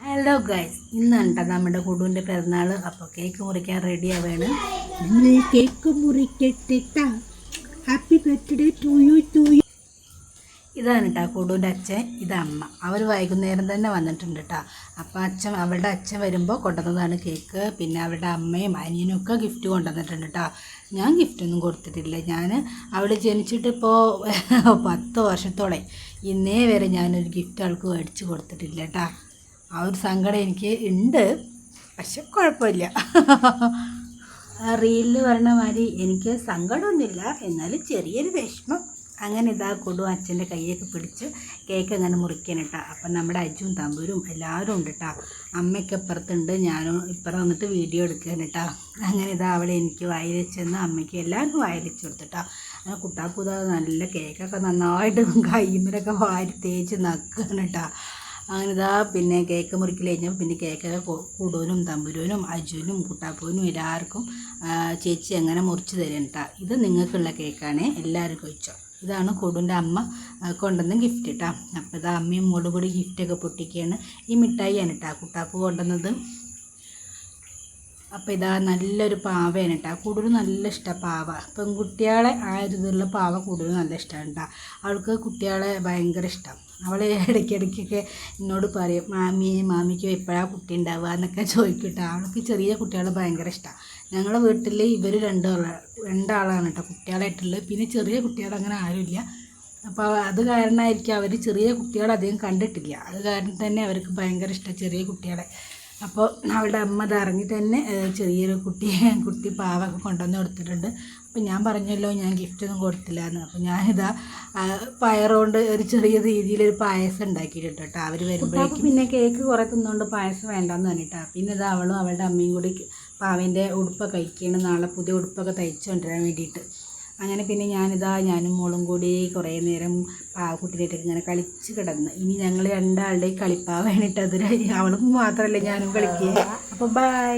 Hello guys, ഇന്നാണ് കേട്ടോ നമ്മുടെ കുടുവിൻ്റെ പിറന്നാൾ. അപ്പോൾ കേക്ക് മുറിക്കാൻ റെഡി ആവുകയാണ്. കേക്ക് മുറിക്കട്ടെ. Happy birthday to you. ഇതാണ് കേട്ടോ കുടുവിൻ്റെ അച്ഛൻ, ഇത് അമ്മ. അവർ വൈകുന്നേരം തന്നെ വന്നിട്ടുണ്ട് കേട്ടോ. അപ്പോൾ അവളുടെ അച്ഛൻ വരുമ്പോൾ കൊണ്ടുവന്നതാണ് കേക്ക്. പിന്നെ അവളുടെ അമ്മയും അനിയനും ഒക്കെ ഗിഫ്റ്റ് കൊണ്ടുവന്നിട്ടുണ്ട് കേട്ടോ. ഞാൻ ഗിഫ്റ്റൊന്നും കൊടുത്തിട്ടില്ല. അവൾ ജനിച്ചിട്ടിപ്പോൾ 10 വർഷത്തോടെ ഇന്നേ വരെ ഞാനൊരു ഗിഫ്റ്റ് അവൾക്ക് മേടിച്ച് കൊടുത്തിട്ടില്ല കേട്ടോ. ആ ഒരു സങ്കടം എനിക്ക് ഉണ്ട്, പക്ഷെ കുഴപ്പമില്ല. റീലിൽ പറഞ്ഞ മാതിരി എനിക്ക് സങ്കടമൊന്നുമില്ല, എന്നാലും ചെറിയൊരു വിഷമം. അങ്ങനെ ഇതാ കൊടും അച്ഛൻ്റെ കൈയൊക്കെ പിടിച്ച് കേക്ക് അങ്ങനെ മുറിക്കാൻ കേട്ടോ. അപ്പം നമ്മുടെ അജുവും തമ്പൂരും എല്ലാവരും ഉണ്ട് കേട്ടോ. അമ്മയ്ക്ക് ഇപ്പുറത്തുണ്ട്, ഞാനും ഇപ്പുറം വന്നിട്ട് വീഡിയോ എടുക്കാൻ കേട്ടോ. അങ്ങനെ ഇതാ അവളെ എനിക്ക് വായിലെച്ചെന്ന് അമ്മയ്ക്ക് എല്ലാവരും വായിലെച്ച് കൊടുത്തിട്ടോ. അങ്ങനെ കുട്ടാപ്പൂത നല്ല കേക്കൊക്കെ നന്നായിട്ട് കയ്യുമ്മലൊക്കെ വാരി തേച്ച് നക്കുകയാണ് കേട്ടോ. അങ്ങനെ ഇതാ പിന്നെ കേക്ക് മുറിക്കൽ കഴിഞ്ഞപ്പോൾ പിന്നെ കേക്കൊക്കെ കുടുവിനും തമ്പുരുവിനും അജുവിനും കുട്ടാപ്പൂവിനും എല്ലാവർക്കും ചേച്ചി അങ്ങനെ മുറിച്ച് തരും കേട്ടോ. ഇത് നിങ്ങൾക്കുള്ള കേക്കാണ്, എല്ലാവരും കഴിച്ചോ. ഇതാണ് കുടുവിൻ്റെ അമ്മ കൊണ്ടുവന്ന ഗിഫ്റ്റ് കേട്ടോ. അപ്പോൾ ഇതാ അമ്മയും മോളും കൂടി ഗിഫ്റ്റൊക്കെ പൊട്ടിക്കുകയാണ്. ഈ മിഠായിയാണ് കേട്ടോ കുട്ടാപ്പൂ കൊണ്ടുവന്നത്. അപ്പോൾ ഇതാ നല്ലൊരു പാവയാണ് കേട്ടോ. കൂടുതൽ നല്ല ഇഷ്ടമാണ് പാവ. പെൺകുട്ടികളെ ആ ഒരു ഇതിലുള്ള പാവ കൂടുതൽ നല്ല ഇഷ്ടമാണ് കേട്ടോ. അവൾക്ക് കുട്ടികളെ ഭയങ്കര ഇഷ്ടം. അവൾ ഇടയ്ക്കിടയ്ക്കൊക്കെ എന്നോട് പറയും, മാമിക്ക് എപ്പോഴാണ് കുട്ടി ഉണ്ടാവുക എന്നൊക്കെ ചോദിക്കും കേട്ടോ. അവൾക്ക് ചെറിയ കുട്ടികളെ ഭയങ്കര ഇഷ്ടമാണ്. ഞങ്ങളുടെ വീട്ടിൽ ഇവർ രണ്ടാളാണ് കേട്ടോ കുട്ടികളായിട്ടുള്ളത്. പിന്നെ ചെറിയ കുട്ടികളങ്ങനെ ആരുമില്ല. അപ്പോൾ അത് കാരണമായിരിക്കും അവർ ചെറിയ കുട്ടികളെ അധികം കണ്ടിട്ടില്ല. അത് കാരണം തന്നെ അവർക്ക് ഭയങ്കര ഇഷ്ടം ചെറിയ കുട്ടികളെ. അപ്പോൾ അവളുടെ അമ്മ അത് അറിഞ്ഞിട്ട് തന്നെ ചെറിയൊരു കുട്ടി പാവൊക്കെ കൊണ്ടുവന്ന് കൊടുത്തിട്ടുണ്ട്. അപ്പോൾ ഞാൻ പറഞ്ഞല്ലോ ഞാൻ ഗിഫ്റ്റൊന്നും കൊടുത്തില്ല എന്ന്. അപ്പോൾ ഞാനിതാ പയറുകൊണ്ട് ഒരു ചെറിയ രീതിയിലൊരു പായസം ഉണ്ടാക്കിയിട്ടുണ്ട് കേട്ടോ. അവർ വരുമ്പോഴേക്കും പിന്നെ കേക്ക് കുറേ തിന്നുകൊണ്ട് പായസം വേണ്ടെന്ന് പറഞ്ഞിട്ടാണ്. പിന്നെ ഇതാ അവളും അവളുടെ അമ്മയും കൂടി പാവിൻ്റെ ഉടുപ്പൊക്കെ കഴിക്കുകയാണ്, നാളെ പുതിയ ഉടുപ്പൊക്കെ തയ്ച്ചു കൊണ്ടുവരാൻ വേണ്ടിയിട്ട്. അങ്ങനെ പിന്നെ ഞാനും മോളും കൂടി കുറേ നേരം പാവക്കുട്ടിനായിട്ടൊക്കെ ഇങ്ങനെ കളിച്ച് കിടന്ന്. ഇനി ഞങ്ങൾ രണ്ടാളുടെയും കളിപ്പാവാനിട്ട് അവൾക്ക് മാത്രമല്ല ഞാനും കളിക്കുക. അപ്പോൾ ബൈ.